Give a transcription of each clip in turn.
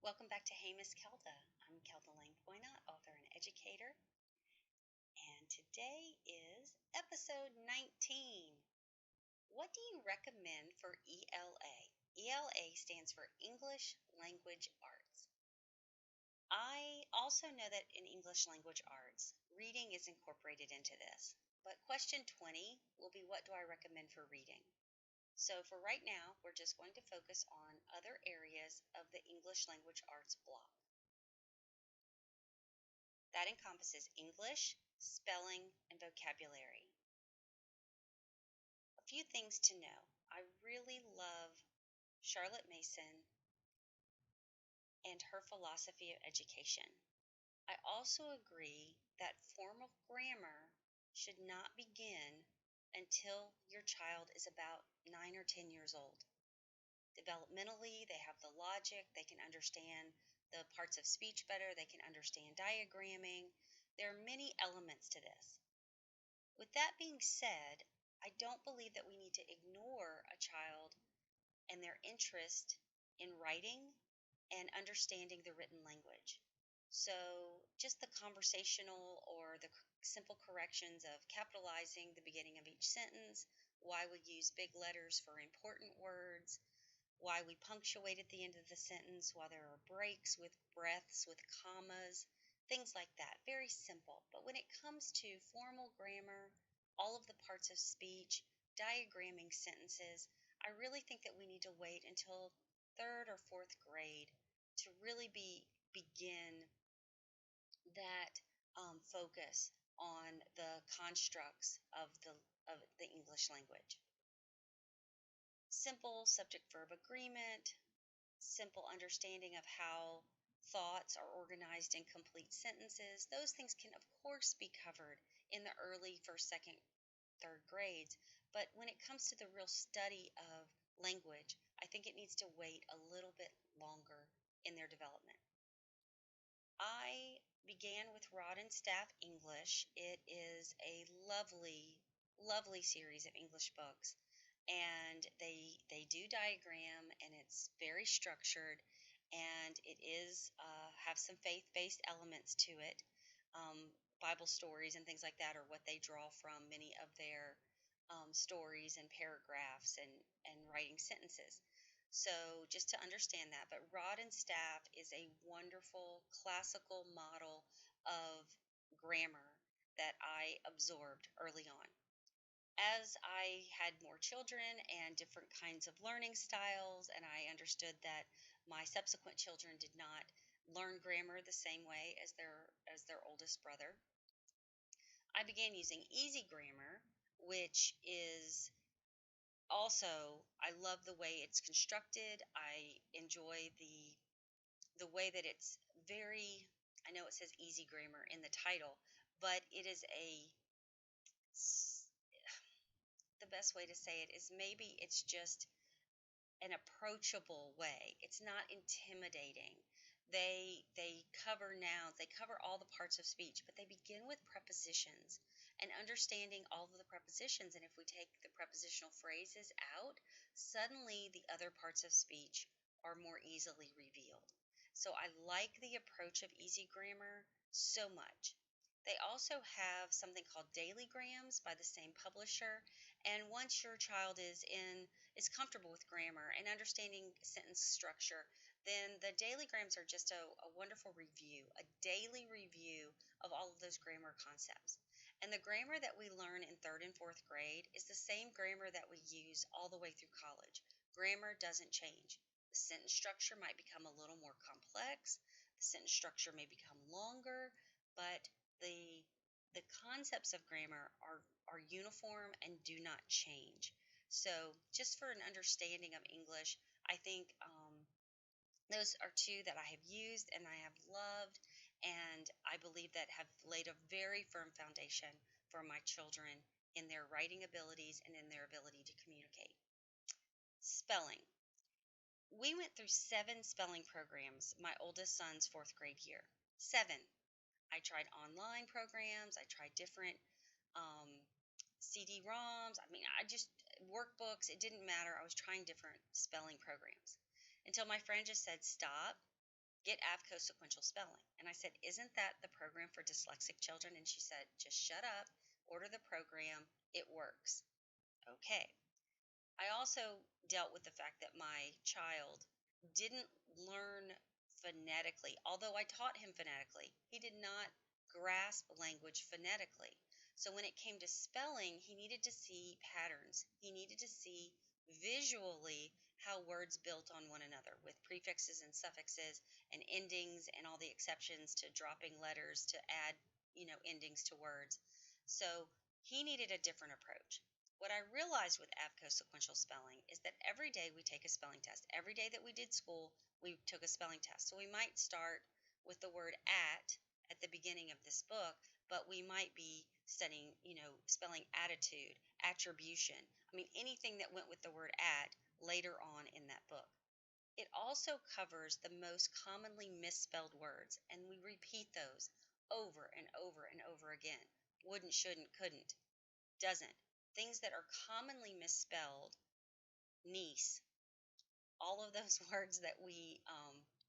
Welcome back to Hey Miss Kelda. I'm Kelda Lane Poynott, author and educator, and today is episode 19. What do you recommend for ELA? ELA stands for English Language Arts. I also know that in English Language Arts, reading is incorporated into this, but question 20 will be what do I recommend for reading? So for right now, we're just going to focus on other areas of the English Language Arts block. That encompasses English, spelling, and vocabulary. A few things to know. I really love Charlotte Mason and her philosophy of education. I also agree that formal grammar should not begin until your child is about 9 or 10 years old. Developmentally, they have the logic, they can understand the parts of speech better, they can understand diagramming. There are many elements to this. With that being said, I don't believe that we need to ignore a child and their interest in writing and understanding the written language. So, just the conversational or the simple corrections of capitalizing the beginning of each sentence, why we use big letters for important words, why we punctuate at the end of the sentence, why there are breaks with breaths, with commas, things like that. Very simple. But when it comes to formal grammar, all of the parts of speech, diagramming sentences, I really think that we need to wait until third or fourth grade to really begin that focus on the constructs of the English language. Simple subject verb agreement, simple understanding of how thoughts are organized in complete sentences. Those things can, of course, be covered in the early first, second, third grades. But when it comes to the real study of language, I think it needs to wait a little bit longer in their development. I began with Rod and Staff English. It is a lovely, lovely series of English books, and they do diagram, and it's very structured, and it is have some faith-based elements to it. Bible stories and things like that are what they draw from many of their stories and paragraphs and writing sentences. So just to understand that, but Rod and Staff is a wonderful classical model of grammar that I absorbed early on. As I had more children and different kinds of learning styles, and I understood that my subsequent children did not learn grammar the same way as their oldest brother, I began using Easy Grammar, which is also, I love the way it's constructed. I enjoy the way that it's very, I know it says Easy Grammar in the title, but it is the best way to say it is maybe it's just an approachable way. It's not intimidating. They cover nouns, they cover all the parts of speech, but they begin with prepositions and understanding all of the prepositions. And if we take the prepositional phrases out, suddenly the other parts of speech are more easily revealed. So I like the approach of Easy Grammar so much. They also have something called Daily Grams by the same publisher, and once your child is comfortable with grammar and understanding sentence structure, then the daily grams are just a wonderful review, a daily review of all of those grammar concepts. And the grammar that we learn in third and fourth grade is the same grammar that we use all the way through college. Grammar doesn't change. The sentence structure might become a little more complex, the sentence structure may become longer, but the the concepts of grammar are uniform and do not change. So, just for an understanding of English, I think those are two that I have used and I have loved, and I believe that have laid a very firm foundation for my children in their writing abilities and in their ability to communicate. Spelling. We went through 7 spelling programs my oldest son's fourth grade year. 7. I tried online programs, I tried different um, CD-ROMs. I mean, I just workbooks. It didn't matter. I was trying different spelling programs until my friend just said, "Stop. get AVCO sequential spelling. And I said, isn't that the program for dyslexic children? And she said, just shut up, order the program, it works. Okay. I also dealt with the fact that my child didn't learn phonetically. Although I taught him phonetically, he did not grasp language phonetically. So when it came to spelling, he needed to see patterns. He needed to see visually how words built on one another with prefixes and suffixes and endings and all the exceptions to dropping letters to add, endings to words. So he needed a different approach. What I realized with AVCO sequential spelling is that every day we take a spelling test. Every day that we did school, we took a spelling test. So we might start with the word at the beginning of this book, but we might be studying, spelling attitude, attribution. I mean, anything that went with the word at later on in that book. It also covers the most commonly misspelled words, and we repeat those over and over and over again. Wouldn't, shouldn't, couldn't, doesn't. Things that are commonly misspelled, niece, all of those words that we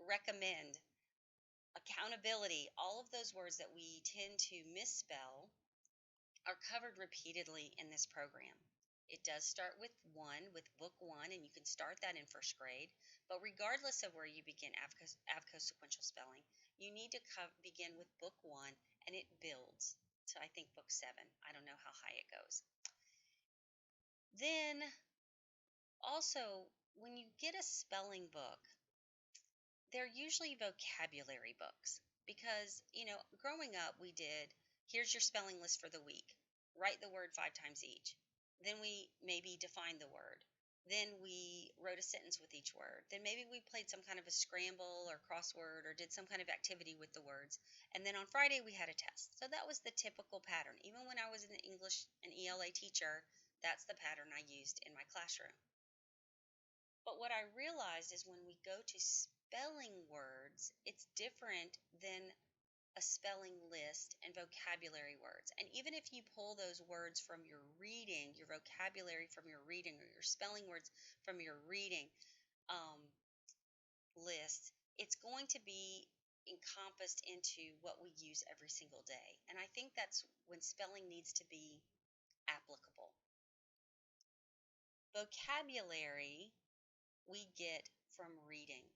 recommend, accountability, all of those words that we tend to misspell are covered repeatedly in this program. It does start with book one, and you can start that in first grade. But regardless of where you begin AVCO sequential spelling, you need to begin with book one, and it builds to, I think, book seven. I don't know how high it goes. Then also, when you get a spelling book, they're usually vocabulary books because, growing up, we did, here's your spelling list for the week. Write the word 5 times each. Then we maybe defined the word. Then we wrote a sentence with each word. Then maybe we played some kind of a scramble or crossword or did some kind of activity with the words. And then on Friday we had a test. So that was the typical pattern. Even when I was an English and ELA teacher, that's the pattern I used in my classroom. But what I realized is when we go to spelling words, it's different than a spelling list and vocabulary words. And even if you pull those words from your reading, your vocabulary from your reading, or your spelling words from your reading list, it's going to be encompassed into what we use every single day. And I think that's when spelling needs to be applicable. Vocabulary we get from reading.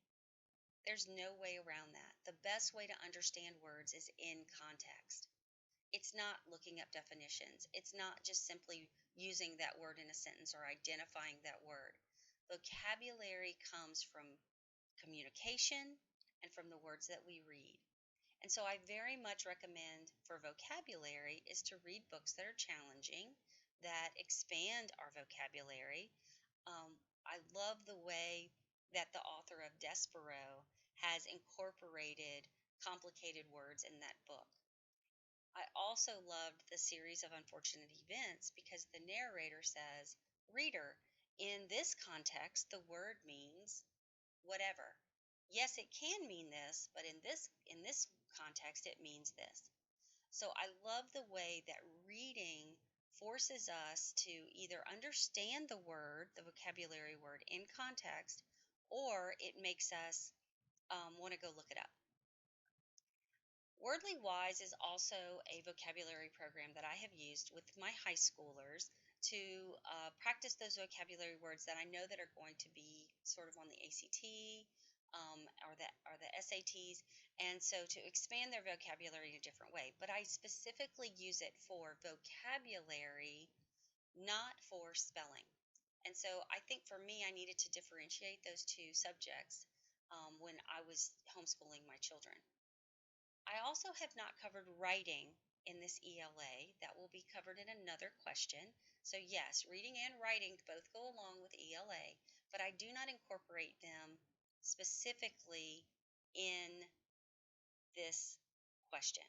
There's no way around that. The best way to understand words is in context. It's not looking up definitions. It's not just simply using that word in a sentence or identifying that word. Vocabulary comes from communication and from the words that we read. And so I very much recommend for vocabulary is to read books that are challenging, that expand our vocabulary. I love the way that the author of Despereaux has incorporated complicated words in that book. I also loved the series of Unfortunate Events because the narrator says, reader, in this context, the word means whatever. Yes, it can mean this, but in this context, it means this. So I love the way that reading forces us to either understand the word, the vocabulary word, in context, or it makes us want to go look it up. Wordly Wise is also a vocabulary program that I have used with my high schoolers to practice those vocabulary words that I know that are going to be sort of on the ACT or the SATs, and so to expand their vocabulary in a different way. But I specifically use it for vocabulary, not for spelling. And so I think for me, I needed to differentiate those two subjects when I was homeschooling my children. I also have not covered writing in this ELA. That will be covered in another question. So yes, reading and writing both go along with ELA, but I do not incorporate them specifically in this question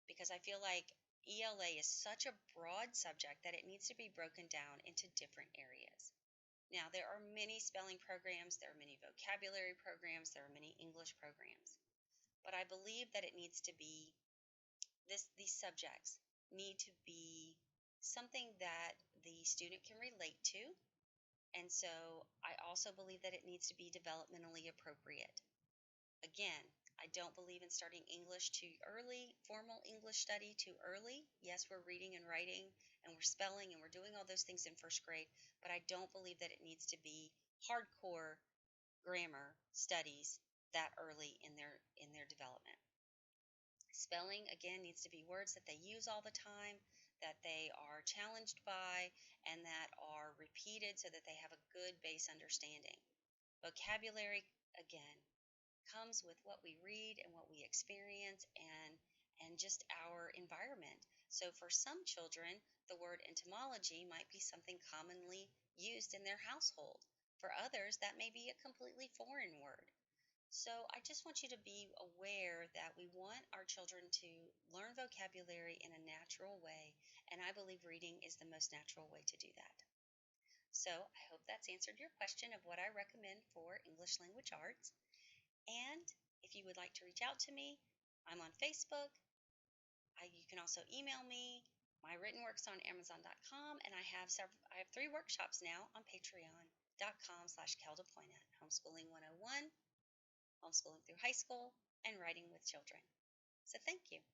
because I feel like ELA is such a broad subject that it needs to be broken down into different areas. Now, there are many spelling programs, there are many vocabulary programs, there are many English programs, but I believe that it needs to be these subjects need to be something that the student can relate to. And so I also believe that it needs to be developmentally appropriate. Again, I I don't believe in starting English too early, formal English study too early. Yes, we're reading and writing and we're spelling and we're doing all those things in first grade, but I don't believe that it needs to be hardcore grammar studies that early in their development. Spelling, again, needs to be words that they use all the time, that they are challenged by, and that are repeated so that they have a good base understanding. Vocabulary, again, comes with what we read and what we experience and just our environment. So for some children, the word entomology might be something commonly used in their household. For others, that may be a completely foreign word. So I just want you to be aware that we want our children to learn vocabulary in a natural way, and I believe reading is the most natural way to do that. So I hope that's answered your question of what I recommend for English language arts. And if you would like to reach out to me, I'm on Facebook. You can also email me. My written work's on Amazon.com, and I have 3 workshops now on Patreon.com/Kelda Poinette, Homeschooling 101, Homeschooling through High School, and Writing with Children. So thank you.